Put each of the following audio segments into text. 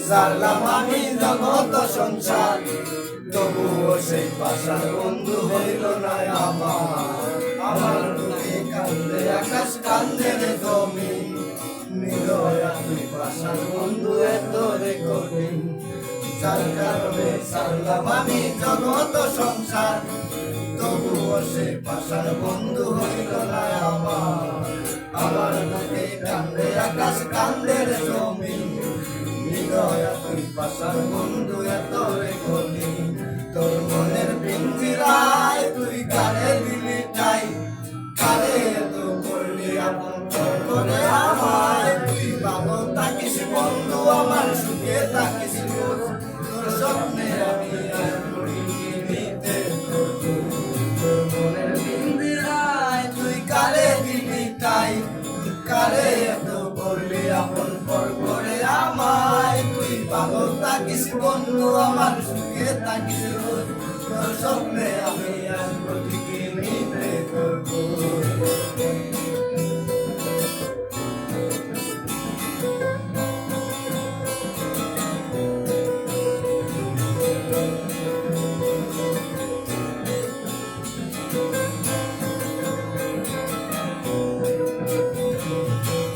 সারলাম আমি জগত সংসার, তবুও সেই পাশার বন্ধু হইল না আমার। আমার বুকে কান্দে আকাশ, কান্দে রে জমিন, নিরয়া তুই পাশার বন্ধু এত রে কঠিন। যার কারণে সারলাম আমি জগত সংসার, তবুও সেই পাশার বন্ধু হইল না আমার। আমার বুকে কান্দে আকাশ, কান্দে রে জমিন, নিরয়া তুই পাশার বন্ধু এত রে কঠিন। তোর মনের পিঞ্জিরায় তুই কারে দিলি ঠাই, কারে এত করলি আপন করে আমায়। তুই ভালো থাকিস বন্ধু, আমার সুখে থাকিস রোজ, তোর স্বপ্নে আমি নিতে। তোর মনের পিঞ্জিরায় তুই কারে দিলি ঠাই, কারে এত করলি আপন করে আমায়। তুই ভালো থাকিস বন্ধু, আমার সুখে থাকিস রোজ, তোর স্বপ্নে আমি আসবো ঠিকই নিতে করবো।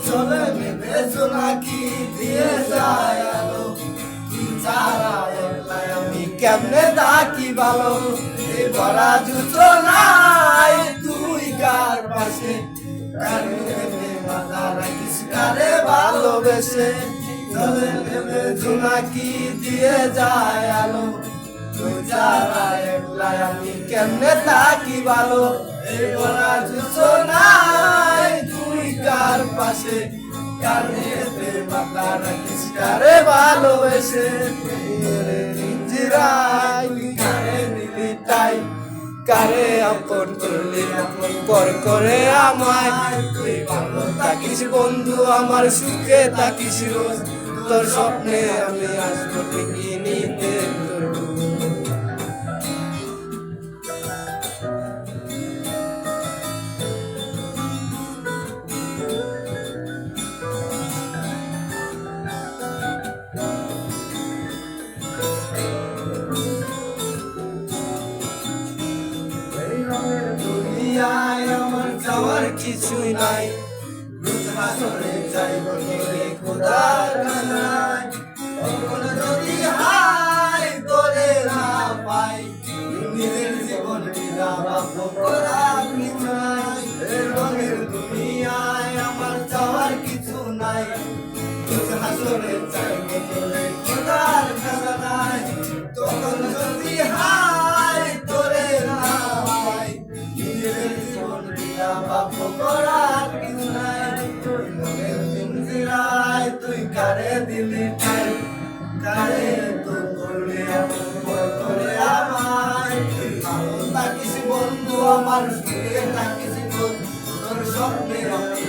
চলে নেবে জোনাকি দিয়ে যায় আলো, তুই ছাড়া একলা আমি কেমনে থাকি ভালো। এ ভরা জুচনাই তুই কার পাশে, কারে মাথা রাখিস কারে ভালোবেসে। চলে নেবে জোনাকি দিয়ে যায় আলো, তুই ছাড়া একলা আমি কেমনে থাকি ভালো। এ ভরা জুচনাই তুই কার পাশে, কারেতে মাথা রাখিস কারে ভালোবেসে। পিঞ্জিরায় তুই কারে দিলি ঠাই, কারে আপন করলি আপন করে আমায়। তুই ভালো থাকিস বন্ধু, আমার সুখে থাকিস রোজ, তোর স্বপ্নে আমি আসবো ঠিকই নিতে তোর। দুনিয়ায় আমার যাওয়ার কিছুই নাই, রোজ হাসরে যাইব তোরে খোদার খানায়। কখন যদি হাই তোরে না পাই, নিজের জীবন নিরাপদ করার নিচাই। রঙের দুনিয়ায় আমার যাওয়ার কিছু নাই, রোজ হাসরে যাইব তোরে খোদার খানায়। তখন যদি হাই তোরে না পাই, নিজের জীবন নিরাপদ করার কিছু নাই। তোর মনের পিঞ্জিরায় তুই কারে দিলি ঠাই, কারে তো করলি আপন করে আমায়। তুই ভালো থাকিস বন্ধু, আমার সুখে থাকিস রোজ, তোর স্বপ্নে আমি